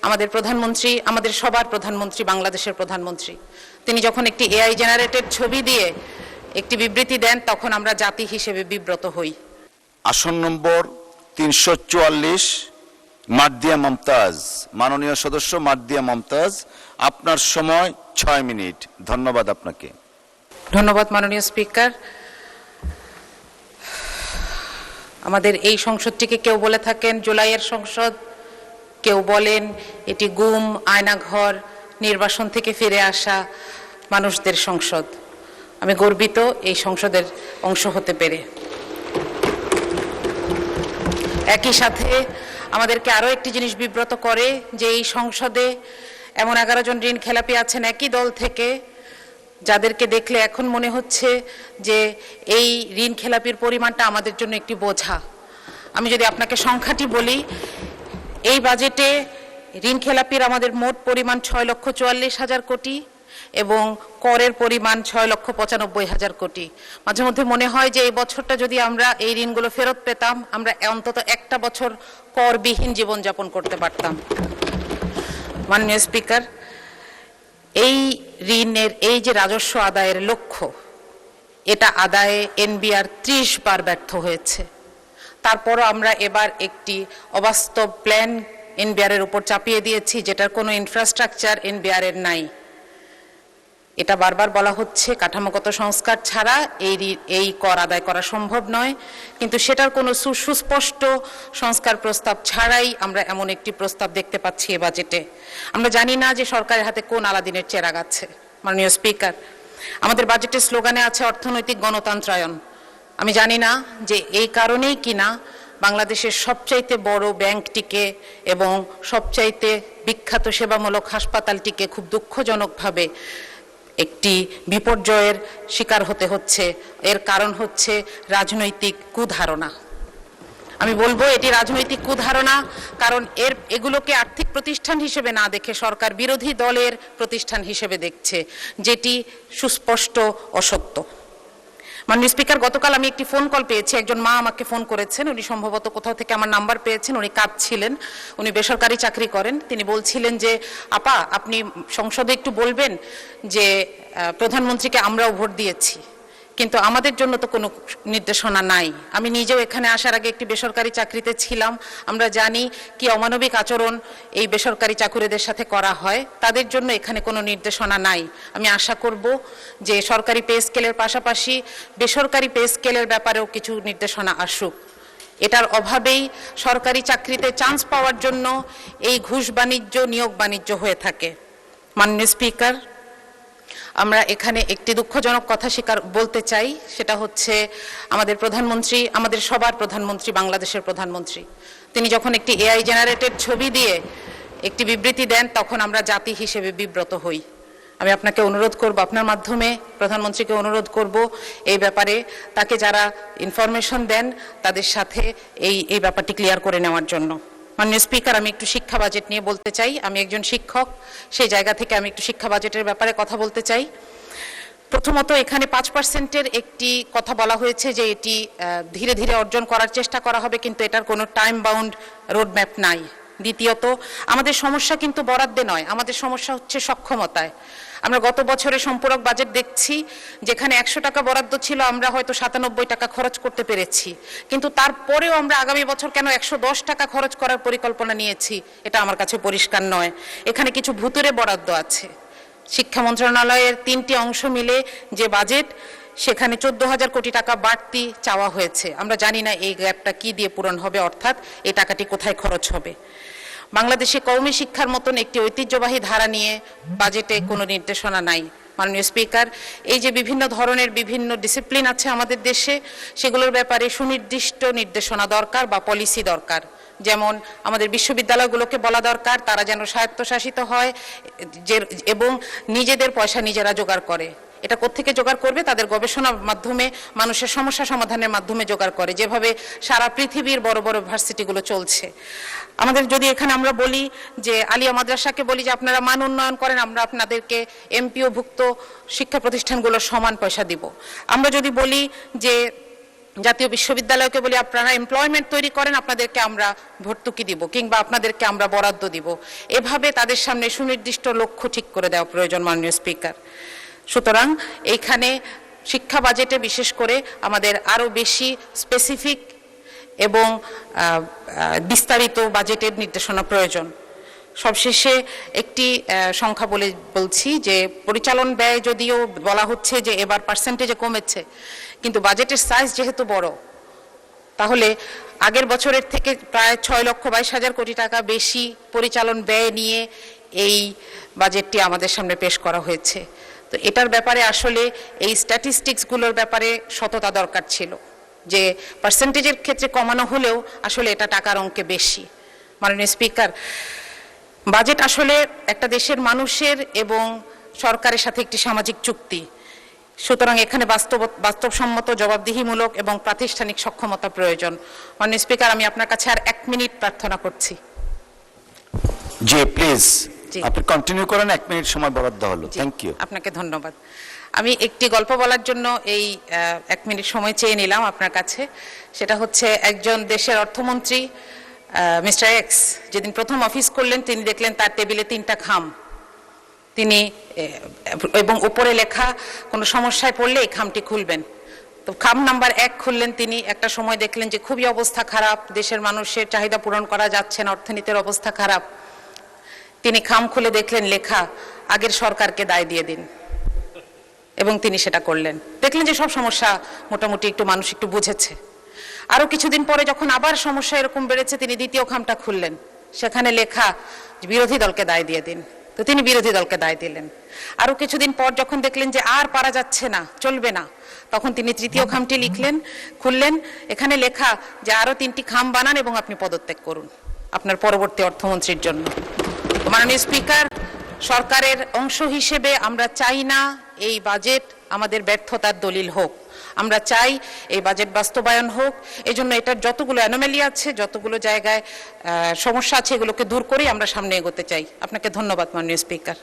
আমাদের প্রধানমন্ত্রী, আমাদের সবার প্রধানমন্ত্রী, বাংলাদেশের প্রধানমন্ত্রী, তিনি যখন একটি এআই জেনারেটেড ছবি দিয়ে একটি বিবৃতি দেন তখন আমরা জাতি হিসেবে বিব্রত হই। আসন নম্বর 344 মার্দিয়া মমতাজ, মাননীয় সদস্য মার্দিয়া মমতাজ, আপনার সময় 6 মিনিট। ধন্যবাদ আপনাকে। ধন্যবাদ মাননীয় স্পিকার। আমাদের এই সংসদটিকে কেউ বলে থাকেন জুলাইয়ের সংসদ, কেউ বলেন এটি গুম, আয়নাঘর, নির্বাসন থেকে ফিরে আসা মানুষদের সংসদ। আমি গর্বিত এই সংসদের অংশ হতে পেরে। একই সাথে আমাদেরকে আরও একটি জিনিস বিব্রত করে যে এই সংসদে এমন 11 জন ঋণ খেলাপি আছেন একই দল থেকে, যাদেরকে দেখলে এখন মনে হচ্ছে যে এই ঋণ খেলাপির পরিমাণটা আমাদের জন্য একটি বোঝা। আমি যদি আপনাকে সংখ্যাটি বলি, এই বাজেটে ঋণ খেলাপির আমাদের মোট পরিমাণ 6,44,000 কোটি এবং করের পরিমাণ 6,95,000 কোটি। মাঝে মধ্যে মনে হয় যে এই বছরটা যদি আমরা এই ঋণগুলো ফেরত পেতাম, আমরা অন্তত একটা বছর করবিহীন জীবনযাপন করতে পারতাম। মাননীয় স্পিকার, এই ঋণের এই যে রাজস্ব আদায়ের লক্ষ্য, এটা আদায়ে এনবিআর 30 বার ব্যর্থ হয়েছে। তারপরও আমরা এবার একটি অবাস্তব প্ল্যান এনবিআর এর উপর চাপিয়ে দিয়েছি, যেটার কোনো ইনফ্রাস্ট্রাকচার এনবিআর এর নাই। এটা বারবার বলা হচ্ছে কাঠামোগত সংস্কার ছাড়া এই কর আদায় করা সম্ভব নয়, কিন্তু সেটার কোনো সুস্পষ্ট সংস্কার প্রস্তাব ছাড়াই আমরা এমন একটি প্রস্তাব দেখতে পাচ্ছি এ বাজেটে। আমরা জানি না যে সরকারের হাতে কোন আলাদিনের চেরাগ আছে। মাননীয় স্পিকার, আমাদের বাজেটের স্লোগানে আছে অর্থনৈতিক গণতন্ত্রায়ন। আমি জানি না যে এই কারণেই কিনা বাংলাদেশের সবচাইতে বড় ব্যাংকটিকে এবং সবচাইতে বিখ্যাত সেবামূলক হাসপাতালটিকে খুব দুঃখজনকভাবে একটি বিপর্যয়ের শিকার হতে হচ্ছে। এর কারণ হচ্ছে রাজনৈতিক কুধারণা। আমি বলবো এটি রাজনৈতিক কুধারণা, কারণ এগুলোকে আর্থিক প্রতিষ্ঠান হিসেবে না দেখে সরকার বিরোধী দলের প্রতিষ্ঠান হিসেবে দেখছে, যেটি সুস্পষ্ট অসত্য। মাননীয় স্পিকার, গতকাল আমি একটি ফোন কল পেয়েছি। একজন মা আমাকে ফোন করেছেন, উনি সম্ভবত কোথাও থেকে আমার নাম্বার পেয়েছেন, উনি কাঁদছিলেন, উনি বেসরকারি চাকরি করেন। তিনি বলছিলেন যে আপা, আপনি সংসদে একটু বলবেন যে প্রধানমন্ত্রীকে আমরাও ভোট দিয়েছি, কিন্তু আমাদের জন্য তো কোনো নির্দেশনা নাই। আমি নিজেও এখানে আসার আগে একটি বেসরকারি চাকরিতে ছিলাম, আমরা জানি কি অমানবিক আচরণ এই বেসরকারি চাকুরিদের সাথে করা হয়। তাদের জন্য এখানে কোনো নির্দেশনা নাই। আমি আশা করব যে সরকারি পে স্কেলের পাশাপাশি বেসরকারি পে স্কেলের ব্যাপারেও কিছু নির্দেশনা আসুক। এটার অভাবেই সরকারি চাকরিতে চান্স পাওয়ার জন্য এই ঘুষ বাণিজ্য, নিয়োগ বাণিজ্য হয়ে থাকে। মাননীয় স্পিকার, আমরা এখানে একটি দুঃখজনক কথা বলতে চাই, সেটা হচ্ছে আমাদের প্রধানমন্ত্রী, আমাদের সবার প্রধানমন্ত্রী, বাংলাদেশের প্রধানমন্ত্রী, তিনি যখন একটি এআই জেনারেটেড ছবি দিয়ে একটি বিবৃতি দেন তখন আমরা জাতি হিসেবে বিব্রত হই। আমি আপনাকে অনুরোধ করব, আপনার মাধ্যমে প্রধানমন্ত্রীকে অনুরোধ করব এই ব্যাপারে তাকে যারা ইনফরমেশন দেন তাদের সাথে এই ব্যাপারটি ক্লিয়ার করে নেওয়ার জন্য। মাননীয় স্পিকার, আমি একটু শিক্ষা বাজেট নিয়ে বলতে চাই। আমি একজন শিক্ষক, সেই জায়গা থেকে আমি একটু শিক্ষা বাজেটের ব্যাপারে কথা বলতে চাই। প্রথমত, এখানে 5%-এর একটি কথা বলা হয়েছে যে এটি ধীরে ধীরে অর্জন করার চেষ্টা করা হবে, কিন্তু এটার কোনো টাইম বাউন্ড রোডম্যাপ নাই। দ্বিতীয়ত, আমাদের সমস্যা কিন্তু বরাদ্দে নয়, আমাদের সমস্যা হচ্ছে সক্ষমতায়। আমরা গত বছরে সম্পূরক বাজেট দেখছি, যেখানে 100 টাকা বরাদ্দ ছিল আমরা হয়তো 97 টাকা খরচ করতে পেরেছি, কিন্তু তারপরেও আমরা আগামী বছর কেন 110 টাকা খরচ করার পরিকল্পনা নিয়েছি এটা আমার কাছে পরিষ্কার নয়। এখানে কিছু ভুতুরে বরাদ্দ আছে। শিক্ষা মন্ত্রণালয়ের 3টি অংশ মিলে যে বাজেট, সেখানে 14,000 কোটি টাকা বাড়তি চাওয়া হয়েছে। আমরা জানি না এই গ্যাপটা কি দিয়ে পূরণ হবে, অর্থাৎ এই টাকাটি কোথায় খরচ হবে। বাংলাদেশে কওমি শিক্ষার মতন একটি ঐতিহ্যবাহী ধারা নিয়ে বাজেটে কোনো নির্দেশনা নাই। মাননীয় স্পিকার, এই যে বিভিন্ন ধরনের বিভিন্ন ডিসিপ্লিন আছে আমাদের দেশে, সেগুলোর ব্যাপারে সুনির্দিষ্ট নির্দেশনা দরকার বা পলিসি দরকার। যেমন আমাদের বিশ্ববিদ্যালয়গুলোকে বলা দরকার তারা যেন স্বায়ত্তশাসিত হয় এবং নিজেদের পয়সা নিজেরা জোগাড় করে। এটা কোত্থেকে জোগাড় করবে? তাদের গবেষণার মাধ্যমে, মানুষের সমস্যা সমাধানের মাধ্যমে জোগাড় করে, যেভাবে সারা পৃথিবীর বড় বড় ভার্সিটিগুলো চলছে। আমাদের যদি এখানে আমরা বলি যে আলিয়া মাদ্রাসাকে বলি যে আপনারা মান উন্নয়ন করেন, আমরা আপনাদেরকে এমপিও ভুক্ত শিক্ষা প্রতিষ্ঠানগুলোর সমান পয়সা দিব। আমরা যদি বলি যে জাতীয় বিশ্ববিদ্যালয়কে বলি আপনারা এমপ্লয়মেন্ট তৈরি করেন, আপনাদেরকে আমরা ভর্তুকি দিব কিংবা আপনাদেরকে আমরা বরাদ্দ দিব। এভাবে তাদের সামনে সুনির্দিষ্ট লক্ষ্য ঠিক করে দেওয়া প্রয়োজন মাননীয় স্পিকার। সুতরাং এইখানে শিক্ষা বাজেটে বিশেষ করে আমাদের আরও বেশি স্পেসিফিক এবং বিস্তারিত বাজেটের নির্দেশনা প্রয়োজন। সবশেষে একটি সংখ্যা বলছি যে পরিচালন ব্যয় যদিও বলা হচ্ছে যে এবার পার্সেন্টেজে কমেছে, কিন্তু বাজেটের সাইজ যেহেতু বড়, তাহলে আগের বছরের থেকে প্রায় 6,22,000 কোটি টাকা বেশি পরিচালন ব্যয় নিয়ে এই বাজেটটি আমাদের সামনে পেশ করা হয়েছে। তো এটার ব্যাপারে আসলে এই স্ট্যাটিস্টিক্সগুলোর ব্যাপারে সততা দরকার ছিল, যে পার্সেন্টেজের ক্ষেত্রে কমানো হলেও আসলে এটা টাকার অঙ্কে বেশি। মাননীয় স্পিকার, বাজেট আসলে একটা দেশের মানুষের এবং সরকারের সাথে একটি সামাজিক চুক্তি। সুতরাং এখানে বাস্তবসম্মত, জবাবদিহিমূলক এবং প্রাতিষ্ঠানিক সক্ষমতা প্রয়োজন। মাননীয় স্পিকার, আমি আপনার কাছে আর 1 মিনিট প্রার্থনা করছি। জি প্লিজ, জি। আপনি কন্টিনিউ করেন, 1 মিনিট সময় বরাদ্দ হলো। Thank you. আপনাকে ধন্যবাদ। আমি একটি গল্প বলার জন্য এই 1 মিনিট সময় চেয়ে নিলাম আপনার কাছে। সেটা হচ্ছে একজন দেশের অর্থমন্ত্রী মিস্টার এক্স যেদিন প্রথম অফিস করলেন, তিনি দেখলেন তার টেবিলে 3টা খাম, তিনি এবং উপরে লেখা কোনো সমস্যায় পড়লে এই খামটি খুলবেন। তো খাম নাম্বার 1 খুললেন তিনি। একটা সময় দেখলেন যে খুবই অবস্থা খারাপ, দেশের মানুষের চাহিদা পূরণ করা যাচ্ছে না, অর্থনীতির অবস্থা খারাপ। তিনি খাম খুলে দেখলেন লেখা আগের সরকারকে দায় দিয়ে দিন, এবং তিনি সেটা করলেন। দেখলেন যে সব সমস্যা মোটামুটি একটু মানুষ একটু বুঝেছে। আরো কিছুদিন পরে যখন আবার সমস্যা এরকম বেড়েছে, তিনি দ্বিতীয় খামটা খুললেন, সেখানে লেখা বিরোধী দলকে দায় দিয়ে দিন। তো তিনি বিরোধী দলকে দায় দিলেন। আরো কিছুদিন পর যখন দেখলেন যে আর পারা যাচ্ছে না, চলবে না, তখন তিনি তৃতীয় খামটি খুললেন, এখানে লেখা যে আরো 3টি খাম বানান এবং আপনি পদত্যাগ করুন আপনার পরবর্তী অর্থমন্ত্রীর জন্য। মাননীয় স্পিকার, সরকারের অংশ হিসেবে আমরা চাই না এই বাজেট আমাদের ব্যর্থতার দলিল হোক। আমরা চাই এই বাজেট বাস্তবায়ন হোক। এজন্য এটার যতগুলো অ্যানোমালি আছে, যতগুলো জায়গায় সমস্যা আছে, এগুলোকে দূর করেই আমরা সামনে এগোতে চাই। আপনাকে ধন্যবাদ মাননীয় স্পিকার।